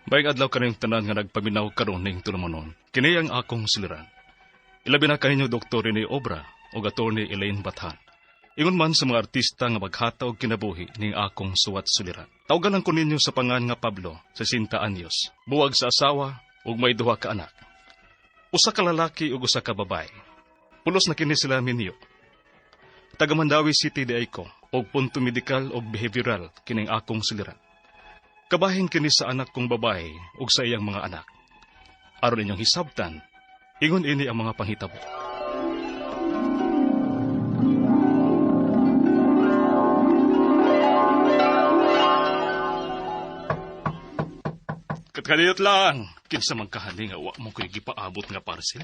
Bayang adlaw kanayong tanan nga nagpaminaw karon ning tulumanon. Kini ang akong suliran. Ilabi na kaninyo Dr. Rene Obra o Attorney Elaine Bathan. Ingon man sa mga artista nga maghata og kinabuhi ning akong suwat suliran. Tawagan lang ko ninyo sa pangan nga Pablo, 60 anyos. Buwag sa asawa ug may duha ka anak. Usa ka lalaki ug usa ka babae. Pulos na kini sila minyo. Taga Mandawi City di ay ko og punto medikal ug behavioral kining akong suliran. Kabahin kini sa anak kong babae ug sa iyang mga anak. Aron inyong hisabtan, ingon ini ang mga panghitabo. Katkaniyot lang, kinsa man kahali nga wa mo ko'y gipaabot nga parcel.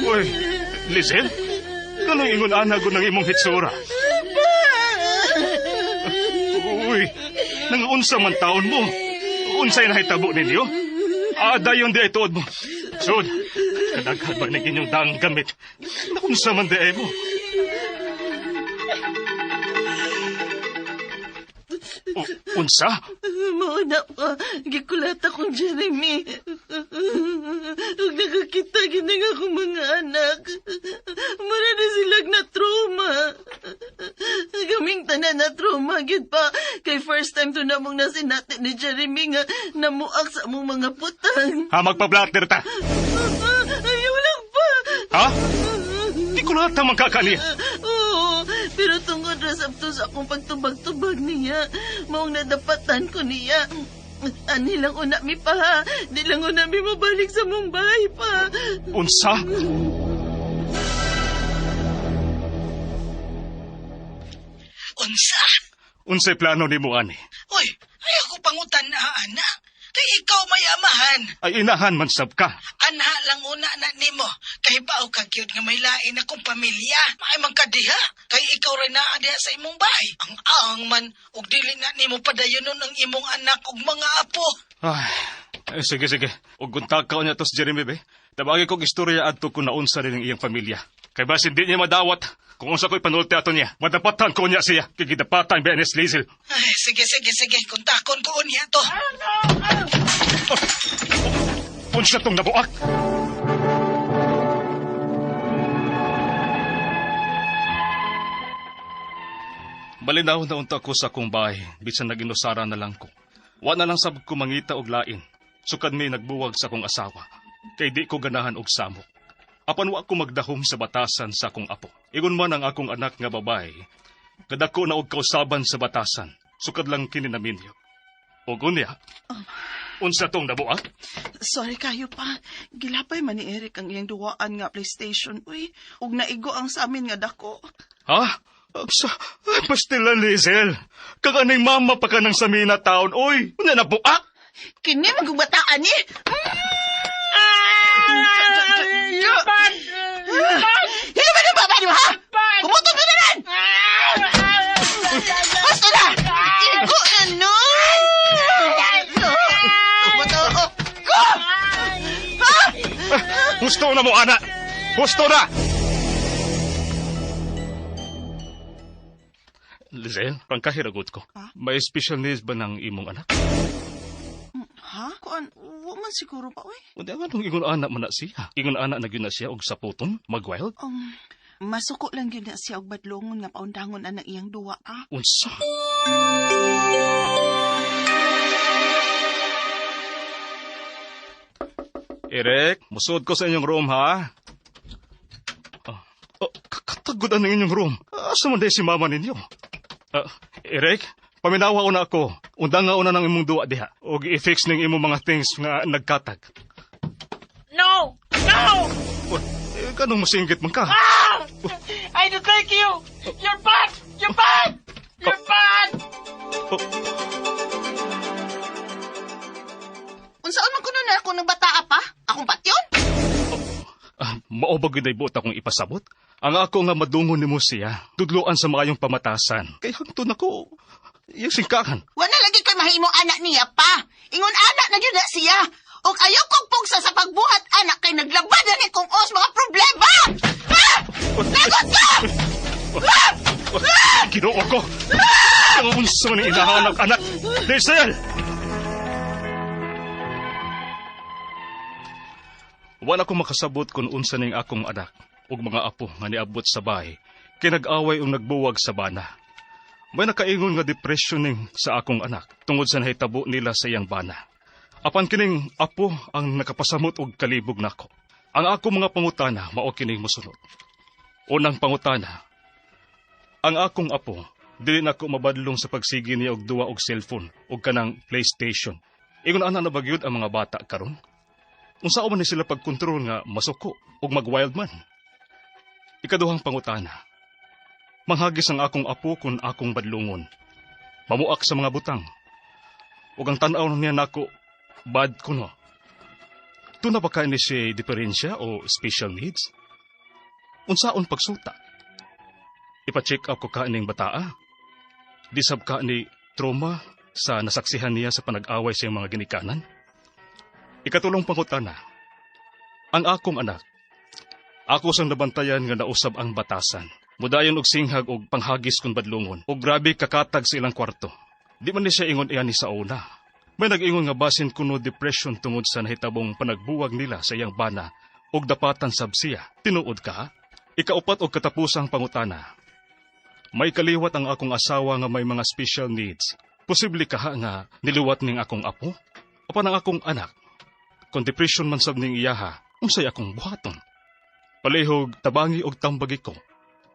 Uy, Lizel? Kanang ingon anago ng imong hitsura. Uy, nangaunsa man taon mo. Unsay nahitabo ninyo? Dayon di ay tuod mo. Sud, kadaghan ba ng inyong daang gamit? Naunsa man di ay mo? Unsa? Mauna pa, gikulata kong Jeremy. Huwag nakakita ginang akong mga anak. Mara na silang na trauma. Kaming tanan na trauma, gid pa. Kay first time to namong nasinati ni Jeremy nga namuak sa among mga putang. Magpa-blatter ta. Ayaw lang pa. Ha? Di ko lahat na magkakaliya. Oo, pero tungod ra sabto sa akong pagtubag-tubag niya, maong nadapatan ko niya. Ani lang una mi pa ha. Di lang una mi mabalik sa Mumbai pa. Unsa? Unsa? Unsay plano ni mo, ani? Uy, ayaw ko pangutan na, anak. Kay ikaw may amahan. Ay inahan man sab ka. Anha lang una na nimo. Kay bao ka gyud nga may lain akong pamilya. Maay man ka diha. Kay ikaw rin naa diha sa imong bahay. Ang man, ug dili na nimo padayonon ang imong anak ug mga apo. Ay, sige. Ug guntag ka niya tos Jeremy, be. Tabagi kong istorya adto kung naunsa rin ang iyang pamilya. Kay basin di niya madawat. Kung unsa ko'y panulti ato niya, madapatan ko niya siya. Kikidapatan ba Ernest Liesel. Ay, sige. Kuntakon ko niya to. Unsa tong nabuak? Malinaw na unta ko sa akong bahay, bisan naginusara na lang ko. Wa na lang sab ko mangita og lain. Sukad mi nagbuwag sa akong asawa. Kay di ko ganahan og samok. Apan wa ko magdahom sa batasan sa akong apo. Ingon man ang akong anak nga babae, kadako na og kausaban sa batasan. Sukad lang kini naminyo. Og unya, unsa tong nabuak? Sorry kayo pa. Gilapay man ni Eric ang iyang duwaan nga PlayStation. Uy, ug naigo ang sa amin nga dako. Ha? Pastilan, Liesel. Kaganing mama pa ka ng samina taon. Uy, unya nabuak? Kini magbataan ni. Yupan! Hindi ba na baba niyo, ha? Kumutong ka na rin! Basta na! Igo na nun! Kumutong ko! Ha? Gusto na mo, anak! Gusto na! Liesel, pangkahiragot ko. Ha? May special needs ba ng imong anak? Ha? Kuan, man siguro pa, uy. O di anong ingon anak man na siya? Ingon anak na yun na siya og saputon, mag-wild? Masuko lang yun na siya og badlongon nga paundangon na iyang duwa, ha? Unsa? Eric, musod ko sa inyong room, ha? Katagod ang inyong room. Asa man si mama ninyo? Eric, paminawa una ako. Undang nga una ng imong duwa diha. O i-fix ng imong mga things nga nagkatag. No! Kanong masinggit man ka? I don't like you! You're bad! You're bad! You're bad! Unsaan man kuno na ako ng bataa pa? Akong patyon? Maobag yun ay buot akong ipasabot. Ang ako nga madungon ni mo siya, tudloan sa mayong pamatasan. Kaya hangtod ako, yung singkahan. Wala lagi kay mahimong anak niya pa. Ingon anak na yun na siya. O ayaw kong pugsa sa pagbuhat anak kay naglabad na ni kong os mga problema. Ha? Lagot ka! Ginoo ko! Ang unsa man ang inahanak anak! Diesel! Wala ko makasabot kung unsa ning akong anak ug mga apo nga niabot sa bahay kay nag-away ug nagbuwag sa bana. May nakaingon nga depression ning sa akong anak tungod sa nahitabo nila sa iyang bana. Apan kining apo ang nakapasamot og kalibog nako. Ang akong mga pangutana mao kining mosunod. Unang pangutana, ang akong apo dili nako mabadlong sa pagsigi niya og duwa og cellphone ug kanang PlayStation. Ingon ana na bagyod ang mga bata karon? Unsa man ni sila pagkontrol nga masuko ug mag-wild man? Ikaduhang pangutana. Manghagis ang akong apo kung akong badlungon. Mamuak sa mga butang. Ug ang tan-aw niya nako bad kuno. Tuna ba ka ni siya diferensya o special needs? Unsaon pagsuta? Ipa-check up ko ka ning bataa? Disab ka ni trauma sa nasaksihan niya sa panag-away sa iyang mga ginikanan? Ikatulong pangutana, ang akong anak, ako sang nabantayan nga nausab ang batasan. Mudayon og singhag og panghagis kung badlungon. Og grabe kakatag sa ilang kwarto. Di man ni siya ingon iyan ni sa una. May nag-ingon nga basin kuno depression tungod sa nahitabong panagbuwag nila sa iyang bana og dapatan sab siya. Tinuod ka? Ikaupat og katapusang pangutana. May kaliwat ang akong asawa nga may mga special needs. Posible ka nga niliwat ning akong apo? Apan ang akong anak? Kung depression man sab ning iyaha, unsay akong buhaton? Palihog tabangi og tambagi ko.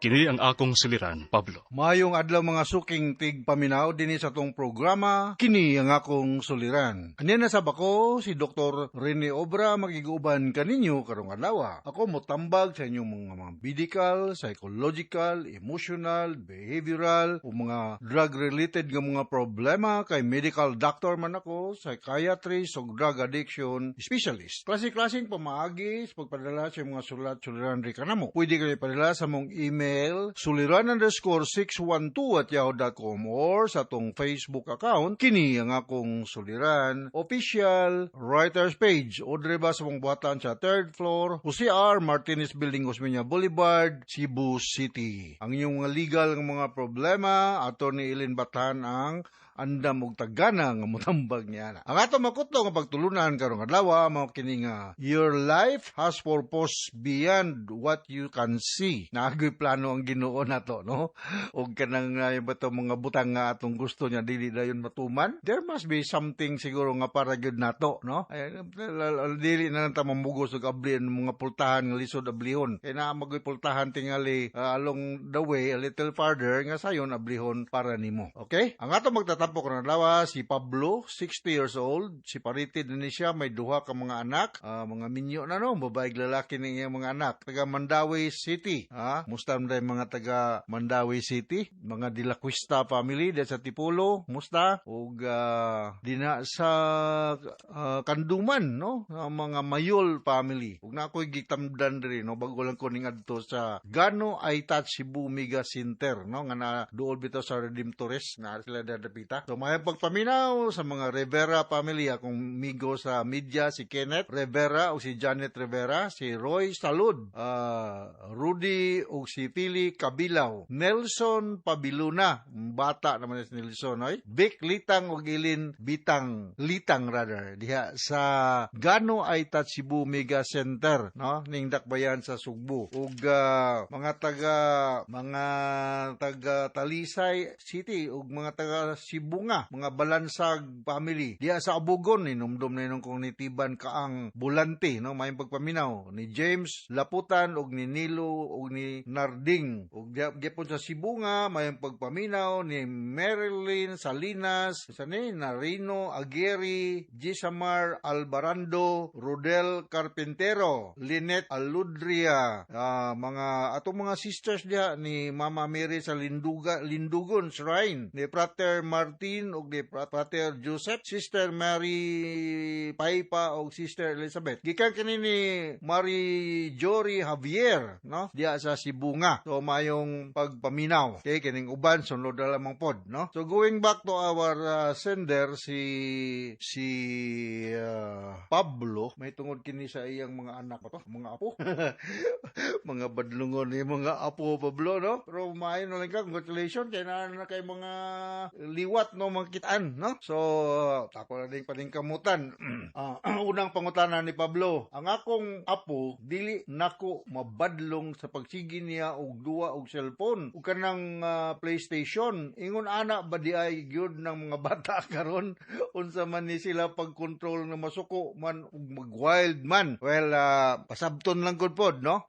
Kini ang akong siliran, Pablo. Mayong adlaw mga suking tigpaminaw dinhi sa tong programa, kini ang akong suliran. Anya na sab ako si Dr. Rene Obra magiguban kaninyo karong adlaw. Ako motambag sa inyong mga medical, psychological, emotional, behavioral o mga drug-related nga mga problema kay medical doctor man ako, psychiatrist o drug addiction specialist. Klase-klaseng pamaagi sa pagpadala sa mga sulat-suliran ri kanamo. Pwede kayo ipadala sa mong email suliran_612@yahoo.com or sa tong Facebook account kini ang akong suliran official writers page o ba sa mong buhatan sa 3rd floor Jose R. Martinez Building, Osmeña Boulevard, Cebu City. Ang inyong mga legal ng mga problema Attorney Ellen Batan ang andam og tagana nga motambag niya. Ang ato makutlo nga pagtulunan karong adlaw mao kini nga your life has purpose beyond what you can see. Naagoy plano ang Ginoo nato, no? Og kanang bato mga butang nga atong gusto niya dili dayon matuman. There must be something siguro nga para gyud nato, no? Ay, dili na ta mamugos og ablihan mga pultahan nga lisod ablihon. Kay naa magoy pultahan tingali along the way a little farther nga sayon ablihon para nimo. Okay? Ang ato magtatapos karong adlaw si Pablo, 60 years old. Si paritid ni siya, may duha ka mga anak, mga minyo na no, babaeng lalaki ng iyang mga anak. Taga Mandawi City. Musta mga taga Mandawi City? Mga De La Cuesta family dahil sa Tipolo. Musta? O dina sa Kanduman, no? Mga Mayol family. Ug na ako'y gitamdan rin, no? Bago lang ko ning adto sa Gano Aitat Cebu Mega Center, no? Nga na dool bitaw sa Redemptores na sila dadapita. So, may pagpaminaw sa mga Rivera family. Akong migo sa media, si Kenneth Rivera o si Janet Rivera, si Roy Salud, Rudy o si Pili Kabilaw, Nelson Pabiluna, bata naman si Nelson, ay? Vic Litang o Gilin Litang rather, diha sa Gano Aitat Cebu Mega Center, no? Ning dakbayan sa Sugbo. Ug mga taga Talisay City ug mga taga Sibunga, mga Balansag family. Diya sa Abugon, inumdum na yun kung nitiban kaang Bulante, no? May pagpaminaw ni James Laputan, og ni Nilo, og ni Narding. Og diya po sa Sibunga, may pagpaminaw ni Marilyn Salinas, Narino Aguirre, Gisamar Albarando, Rodel Carpintero, Lynette Aludria, mga atong mga sisters diya ni Mama Mary sa Lindugon Shrine, ni Frater Martin ug ni Frater Joseph, Sister Mary Paipa ug Sister Elizabeth. Gikan kini ni Mary Jory Javier, no? Diya sa Sibunga. So mayong pagpaminaw. Okay, kining uban sunod na lamang pod, no? So going back to our sender si Pablo, may tungod kini sa iyang mga anak ba to? Mga apo. Mga badlungon ni mga apo Pablo, no? Pero maayo na lang ka, congratulations kay na kay mga liwat no mangkitaan, no? So ako na ding paningkamutan. Unang pangutana ni Pablo, ang akong apo dili nako mabadlong sa pagsigi niya og duwa og cellphone ug kanang PlayStation. Ingon ana ba di ay gyud ng mga bata karon unsa man ni sila pag-control na masuko man ug mag-wild man. Well, pasabton lang gud pod, no?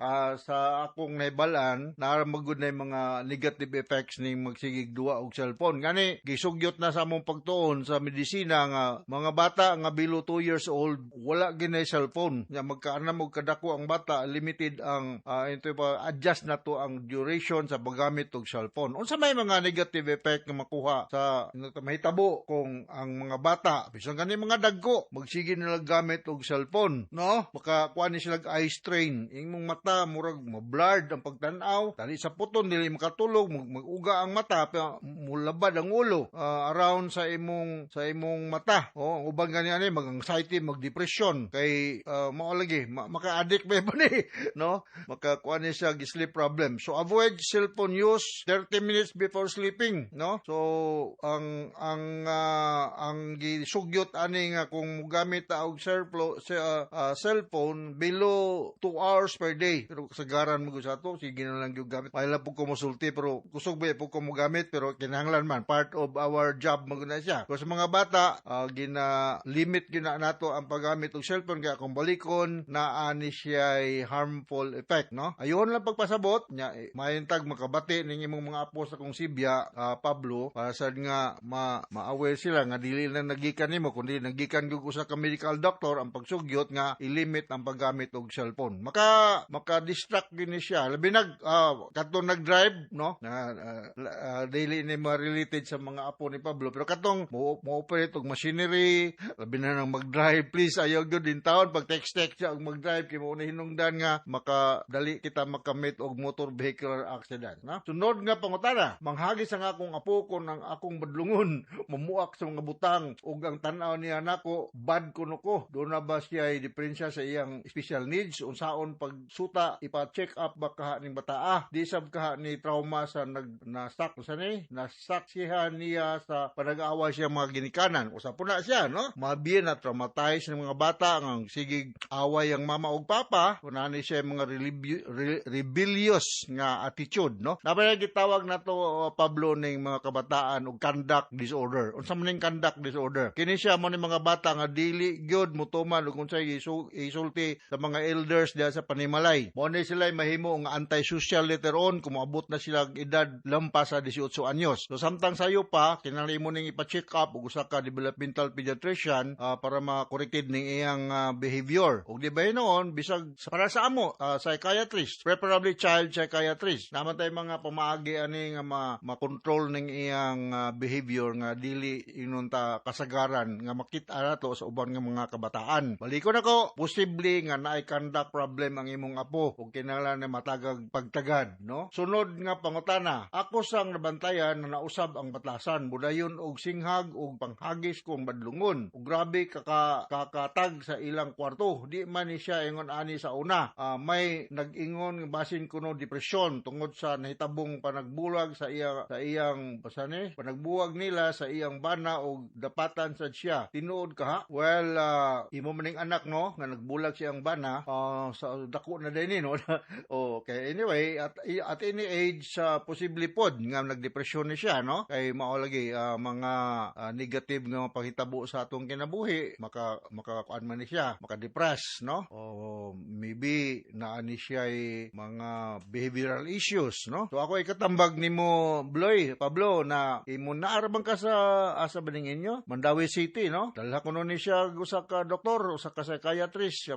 Sa akong naibalan, naramagod na yung mga negative effects ni magsigig duwa og cellphone. Gani, gisugyot na sa among pagtuon sa medisina nga mga bata nga below 2 years old, wala ginay cellphone. Nga magkaanam og kadako ang bata, limited ang adjust na to ang duration sa paggamit og cellphone. Unsa may mga negative effect nga makuha sa mahitabo kung ang mga bata, bisan kani mga dagko, magsige nila gamit og cellphone, no? Makakuha ni sila eye strain. Imong mata murag ma-blurred ang pagtan-aw, tali sa puton dili makatulog, mag-uga ang mata, mulabad ang ulo around sa imong mata. Oh, uban gani ani mag-anxiety, mag-depression kay mao lagi maka-addict ba ni, no? Makakuha ni siya sleep problem. So avoid cellphone use 30 minutes before sleeping, no? So ang gisugyot ani nga kung mogamit ta og cellphone below 2 hours per day. Pero kasagaran mo sa to, sige na lang yung gamit. Mahila po ko musulti, pero kusog ba po ko mo gamit, pero kinahanglan man. Part of our job maguna siya. Pero sa mga bata, limit gina nato ang paggamit ng cellphone, kaya kung balikon, naani siya ay harmful effect, no? Ayun lang pagpasabot, mayintag makabati ng imong mga apo sa kong Sibya, Pablo, para sa nga ma-aware sila nga dili na nagikan nimo, kundi nagikan gyud sa ka medical doctor ang pagsugyot nga ilimit ang paggamit og cellphone. Maka-distract din siya. Labi katong nag-drive, no? Daily ni related sa mga apo ni Pablo. Pero katong mo-operate og machinery, labi na nang mag-drive, please, ayaw gyud din taon pag text siya og mag-drive kay mo na hinungdan nga makadali kita makamit og motor vehicular accident, no? Sunod nga pangutana, manghagis ang akong apo ko ng akong badlungon, mamuak sa mga butang ug ang tan-aw niya nako bad kuno ko. Do na ba siya ay diferensya sa iyang special needs? Unsaon pagsuta ipa-check up ba kaha ning bataa? Di sab kaha ni trauma sa na-stuck sa ni? Na-stuck niya sa panag-aaway siya mga ginikanan. Usa po na siya, no? Mabiyen na traumatized ng mga bata ang sigig away ang mama ug papa. Kunani siya mga rebellious nga attitude, no? Napay gitawag nato Pablo ning mga kabataan og conduct disorder. Unsa man ning conduct disorder? Kini siya mo ning mga bata nga dili gyud motuman ug unsay isulti sa mga elders diha sa panimalay. Mo ni sila mahimo nga anti-social later on kung moabot na sila edad lampas sa 18 anyos. So samtang sayo pa kinahanglan mo ning ipa-check up ug usa ka developmental pediatrician para ma-corrected ning iyang behavior. Ug di ba noon bisag para sa amo psychiatrist, preferably child psychiatrist. Naman tay mga pamaagi ani nga ma-control ning iyang behavior nga dili inunta kasagaran nga makita nato sa uban nga mga kabataan. Balikon ako, posible nga naay conduct problem ang imong apo ug kinahanglan na matagag pagtagad, no? Sunod nga pangutana, ako sang nabantayan na nausab ang batasan, budayon og singhag ug panghagis kong badlungon. Ug grabe kakatag sa ilang kwarto. Di man ni siya ingon ani sa una. May nag-ingon basin kuno depresyon tungod sa nahitabong panagbulag sa iyang pasani, panagbuwag nila sa iyang bana og dapatan sad siya. Tinuod ka ha? Well, imo maning anak, no, nga nagbulag siyang bana sa dako na din, no? Okay, anyway, at any age posible pod nga nagdepresyon ni siya, no? Kay mao lagi mga negative nga panghitabo sa atong kinabuhi, makakuan man ni siya, maka-depress, no? O maybe naani siya mga behavioral issues, no? So ako ikatambag nimo Pablo na imo naarabang ka sa asa baning inyo Mandawi City, no? Dalha kuno ni siya usa ka doktor, usa ka psychiatrist, siya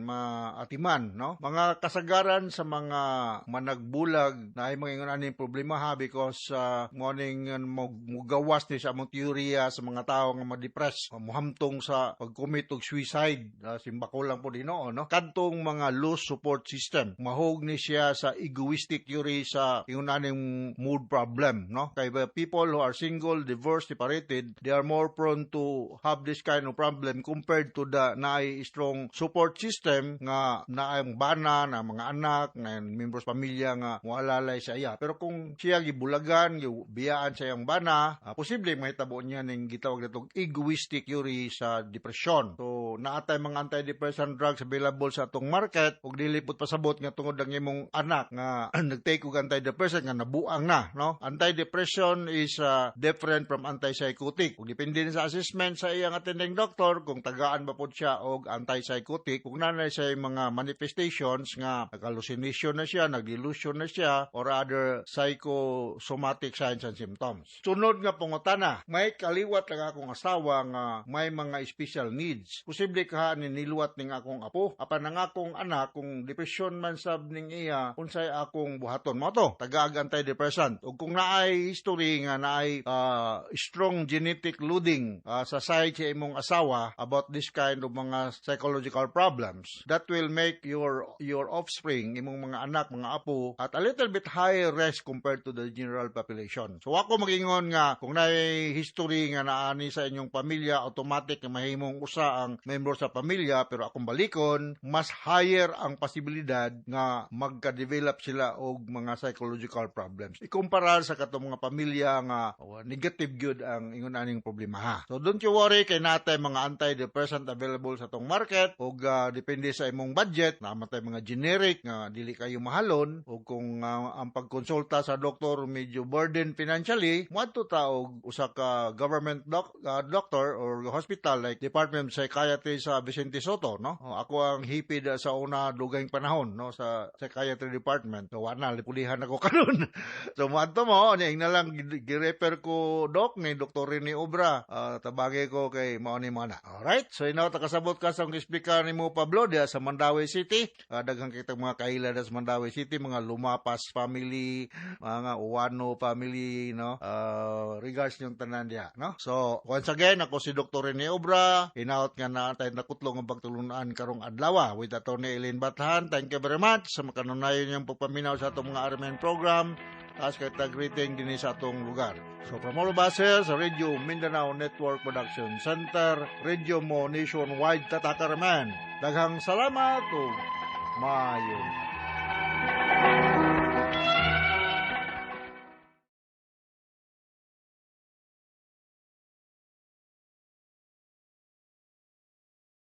maatiman, no? Mga kasagaran sa mga managbulag na ay mga aning problema ha because morning mugawas ni sa among teorya sa mga tao nga ma-depress, muhamtong sa pag-commit og suicide, simbako lang po dino, no? Kadtong mga loose support system, mahog ni siya sa egoistic theory sa ingunaning mood problem, no? Kay people who are single, divorced, separated, they are more prone to have this kind of problem compared to the naay strong support system nga naay bana na mga anak, na members pamilya nga mualalay sa iya. Pero kung siya gibulagan, biyaan sa iyang bana, posible mahitabo niya ning gitawag natong egoistic theory sa depression. So naatay mga antidepressant drugs available sa atong market ug dili pud pasabot nga tungod ang imong anak nga nagtake og antidepressant nga nabuang na, no? Antidepression is different from antipsychotic. Ug depende sa assessment sa iyang attending doctor kung tagaan ba pud siya og antipsychotic, kung nanay sa mga manifestations nga hallucination na siya, nag-delusion na siya, or other psychosomatic signs and symptoms. Sunod nga pangutana, may kaliwat lang akong asawa nga may mga special needs. Posible ka ni niluwat ning akong apo, apan ang akong anak kung depression man sab ning iya, unsay akong buhaton mo to, tagaag antidepressant. Ug kung naay history nga naay strong genetic loading sa side sa imong asawa about this kind of mga psychological problems, that will make your offspring, imong mga anak, mga apo, at a little bit higher risk compared to the general population. So ako magingon nga kung naay history nga naani sa inyong pamilya, automatic na mahimong usa ang member sa pamilya, pero akong balikon, mas higher ang posibilidad nga magka-develop sila og mga psychological problems. Ikumpara sa katong mga pamilya nga negative good ang ingon aning problema ha. So don't you worry, kay natay mga antidepressant available sa tong market ug depende sa imong budget, namatay mga generic nga dili kayo mahalon, ug kung ang pagkonsulta sa doktor medyo burden financially, moadto ta og usa ka government doctor or hospital like Department of Psychiatry sa Vicente Soto, no? Ako ang hipid sa una dugayng panahon, no, sa Psychiatry Department. So wala lipulihan ako karon. So moadto mo ning na lang gi-refer ko doc ni Dr. Rene Obra. Tabagay ko kay mao ni mana. Alright, so inaw takasabot ka sa speaker nimo Pablo dia sa Mandawi City. Daghang kitang mga kaila sa Mandawi City, mga Lumapas family, mga Uwano family, no? Regards yung tanan dia, no? So once again, ako si Dr. Rene Obra. Hinaut nga na tayo nakutlong ang pagtulunan karong adlaw with Atty. Elaine Bathan. Thank you very much sa makanunayon yung pagpaminaw sa atong mga RMN program. As kay tag-greeting din sa atong lugar. So from all of us here sa Radio Mindanao Network Production Center, Radio Mo Nationwide Tatakaraman. Daghang salamat o maayo.